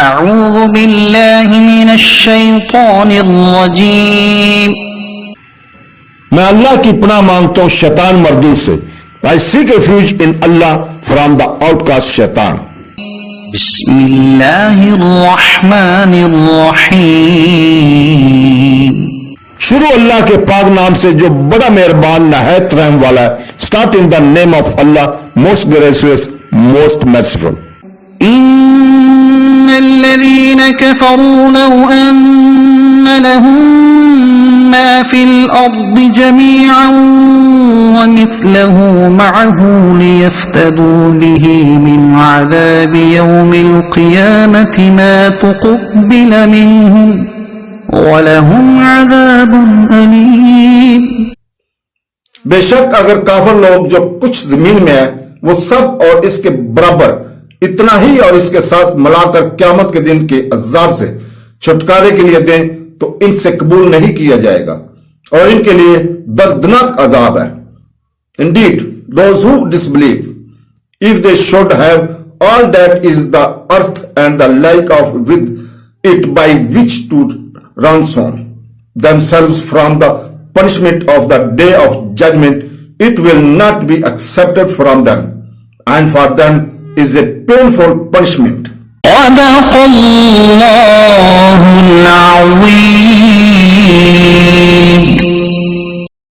اعوذ باللہ من الشیطان الرجیم میں اللہ کی پناہ مانگتا ہوں شیطان مردود سے. I seek refuge in Allah from the outcast شیطان. بسم اللہ الرحمن الرحیم شروع اللہ کے پاک نام سے جو بڑا مہربان نہایت رحم والا ہے. Start in the name of Allah, most gracious, most merciful. ان الذين كفروا لو ان لهم ما في الارض جميعا ومثله معه ليفتدوا به من عذاب يوم القيامة ما تقبل منهم وَلَهُمْ عَذَابٌ أَلِيمٌ. بے شک اگر کافر لوگ جو کچھ زمین میں ہے وہ سب اور اس کے برابر اتنا ہی اور اس کے ساتھ ملا کر قیامت کے دن کے عذاب سے چھٹکارے کے لیے دیں تو ان سے قبول نہیں کیا جائے گا اور ان کے لیے دردناک عذاب ہے. Indeed, those who disbelieve, if they should have all that is the earth and the like of with it by which to ransom themselves from the punishment of the day of judgment, it will not be accepted from them, and for them is a painful punishment. صدق اللہ العظیم.